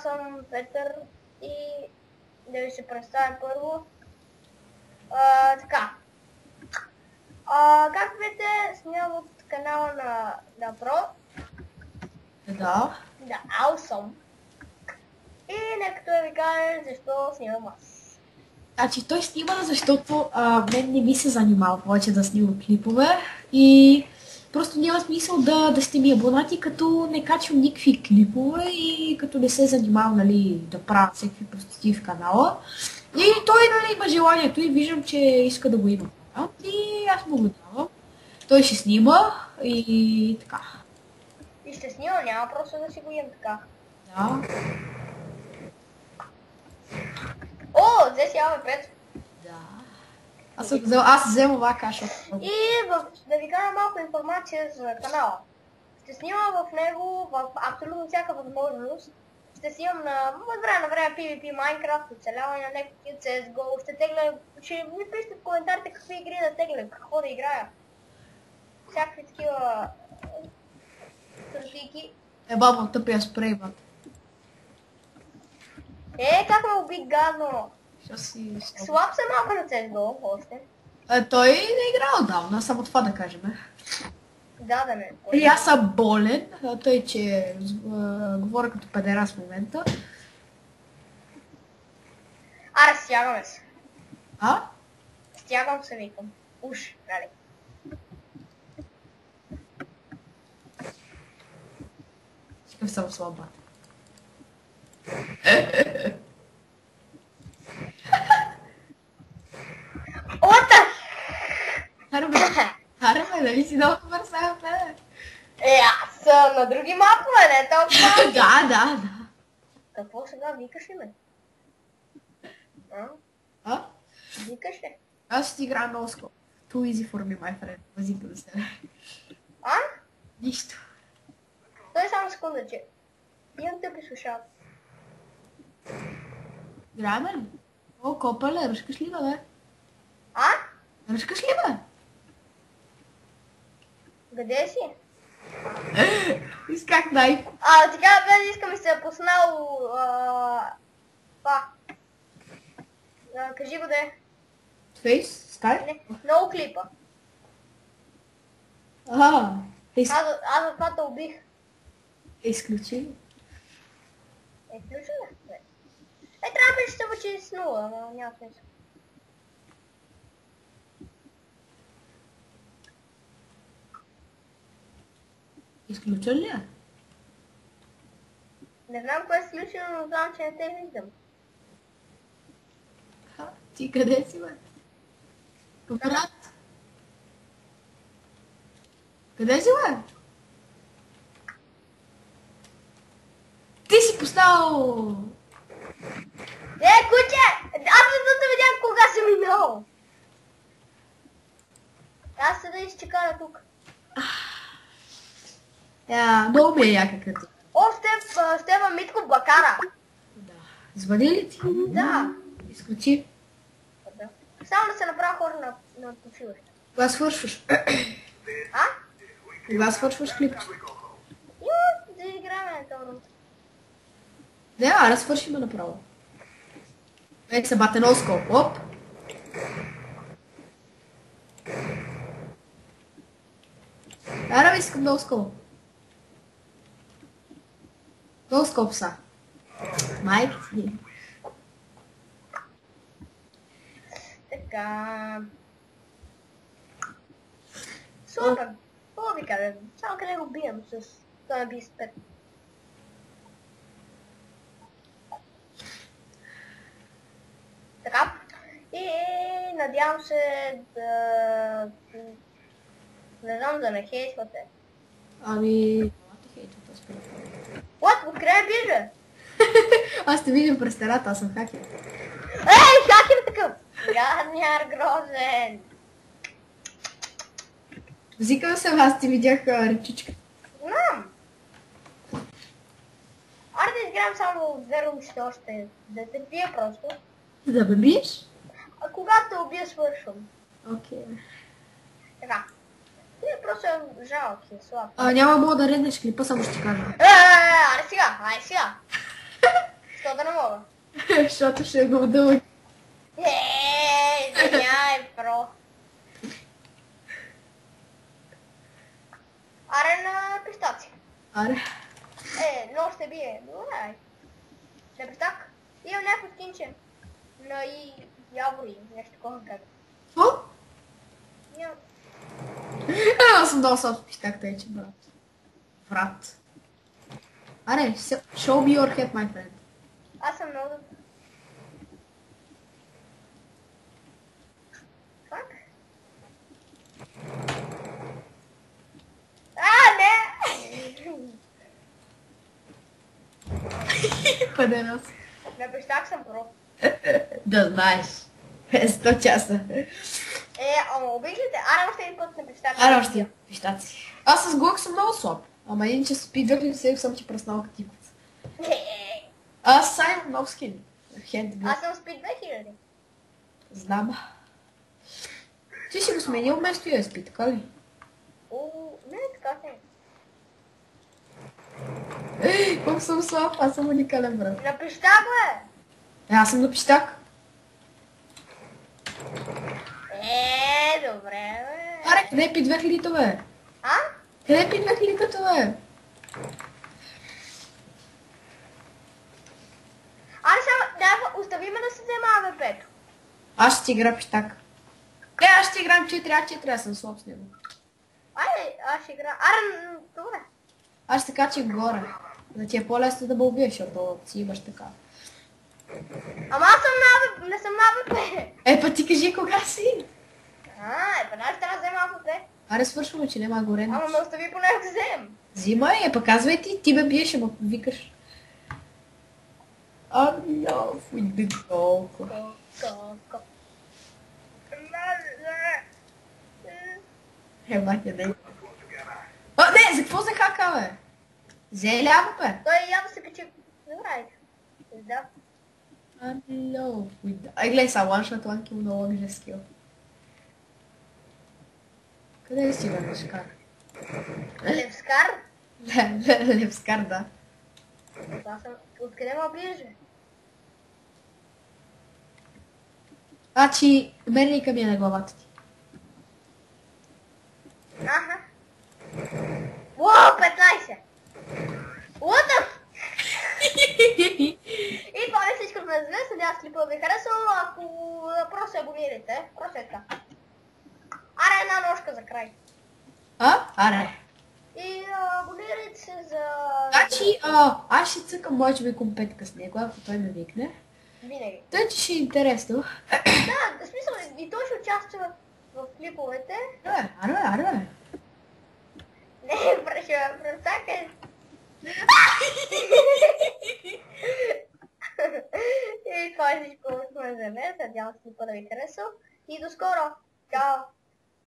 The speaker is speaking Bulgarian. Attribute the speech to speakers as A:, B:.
A: съм Петър и да ви се представя първо. Така. Както видите, снимам от канала на Про.
B: Да.
A: Да, awesome. И нека той ви каже защо снимам аз.
B: Значи той снима, защото мен не ми се занимава повече да снимам клипове и просто няма смисъл да сте ми абонати, като не качвам никакви клипове и като не се занимавам, нали, да правя всеки простоти в канала. И той, нали, има желанието и виждам, че иска да го има. И аз му го давам. Той ще снима и така.
A: И ще снимам, няма просто да си го имам така.
B: Да.
A: О, взе имаме Петро.
B: Да. Аз взема ова каша.
A: И да ви кажа малко информация за канала. Ще снимам в него в абсолютно всяка възможност. Ще снимам от време на време PvP, Minecraft, оцеляване на някакви CSGO. Ще ми пишете в коментарите какви игри да тегля, какво да играя. Всякакви такива стратегии.
B: Баба, тъпия спрей, бат.
A: Как ме уби гадно. Слаб съм малко на CSGO още.
B: Той не играе отдавна, само това да кажем.
A: Да, да не.
B: Или аз съм болен, тъй че говоря като педерас в момента.
A: Аре, стягаме се.
B: А?
A: Стягам се, викам. Уж, нали.
B: Такъв съм слаба.
A: Ота!
B: Аре, нали си много добър сега, бе?
A: Аз съм на други мапове, не толкова.
B: Да.
A: Какво сега викаш ли ме?
B: А?
A: Викаш ли?
B: Аз ще ти играя много скоро. Too easy for me, my friend. Възика да се. Нищо.
A: Той само секунда, че имам тъпи слушалки.
B: Играем ли? О, копале, ръшкаш ли, бе? Ръшкаш ли, бе?
A: Къде си?
B: Исках дай.
A: Така, бе, искам и се поснал... Това. Кажи го да е.
B: Фейс? Скай?
A: Не, много клипа.
B: Аз
A: за това те убих.
B: изключи.
A: Включен ли? Трябва да ще бъде с нула, но няма смисъл.
B: Изключен ли е?
A: Не знам кое е изключено, но знам, че не те виждам.
B: Ти къде си, бе? Брат? Къде си, бе? Ти си поставил...
A: Куче! Аз да видях кога си минал! Аз се да изчекая тук.
B: Много ми е яка като.
A: Стева Митко Бакара.
B: Да. Звъни ли ти?
A: Да.
B: Изключи.
A: Само да се направя хора на почиваща.
B: Кога свършваш? Кога свършваш клипче?
A: Да играем на това.
B: Да свършим направо. Се бате носкоп. Оп. Искам носкоп. Носкоп са. Майка си.
A: Така. Супер. Какво ви кажа? Само къде го бием с този биспет. Така. И надявам се да... Не знам да не хейтвате.
B: Това те хейтват, аз първо.
A: What? Откъде бижа?
B: Аз те видим през терата, аз съм хакер.
A: Хакер такъв! Гадняр грозен!
B: Взикам се, аз ти видях речичка.
A: Знам! Аре да изиграем само две румчета още. Да те бия просто.
B: Да ме биеш?
A: Когато те убия, свършвам.
B: Окей.
A: Така. Ти просто е жалки, слаб.
B: Няма мога да реднеш клипа, само ще ти кажа.
A: Аре сега! Защо да не мога?
B: Защото ще го дълъг.
A: Извиняй, про. Аре на пистаци.
B: Аре.
A: Но ще бие. Добре. На пистак? Имам някакво скинче. На явори, нещо такова как.
B: Какво?
A: Имам...
B: Аз съм дал слаб пистак, тъй че брат. Врат. Аре, show me your head, my friend.
A: Аз съм много... Как? Не!
B: Падерас.
A: На пистак съм про.
B: Да знаеш. 100 часа.
A: Ама обичате? Аре още един път на пистак.
B: Аре още пистаци. Аз с глок съм много слаб. Ама иначе с P2007 съм ти пръснал като тикот. Аз съм много скин.
A: Аз съм спид 2000.
B: Знам. Ти си го сменил вместо USB, така ли?
A: Не, така не.
B: Колко съм слаб, аз съм уникален брат.
A: На пистак, бе!
B: Аз съм на пистак.
A: Добре, бе.
B: Аре, къде е P2000, бе?
A: А?
B: Къде е P2000, бе?
A: Аре сега, да, остави ме да се взема АВП-то.
B: Аз ще ти игра пистак. Аз ще играм 4А4, аз съм слаб с него.
A: Айде, аз ще игра. Аре, добре.
B: Аз ще кача горе. Да ти е по-лесно да ме убиеш, защото си имаш така.
A: Ама аз съм на АВП, не съм на АВП.
B: Па ти кажи кога си.
A: Веднага трябва да взема АВП.
B: Аре свършваме, че няма горе.
A: Ама ме остави поне да взем.
B: Взимай, пък казвай ти ме биеш, ама викаш. I'm love with the dog.
A: Ко.
B: Махе, дай. Не, за какво за хака, бе? Взе ли бе?
A: Той явно се качи. Добре. Да.
B: I'm love with the... Ай, гледай са, one shot, one kill, no longer skill. Къде си бе, Левскар?
A: Левскар?
B: Левскар, да.
A: Аз съм... Откъде ма ближе?
B: Значи, мерника ми е на главата ти.
A: Аха. Уау, 15! What the... И това е всичко за днес. Надявам се клипът ви харесал. Ако просто абонирайте. Просто е така. Аре, една ножка за край.
B: Аре.
A: И абонирайте се за...
B: Значи, аз ще цъкам може би компетка с него, ако той ме викне.
A: Винаги.
B: Тъй, че ще е интересно.
A: Да, в смисъл и той ще участва в клиповете.
B: Аре.
A: Не, ще протакай. И това е всичко за днес. Надявам се клипът да ви харесал. И до скоро. Чао.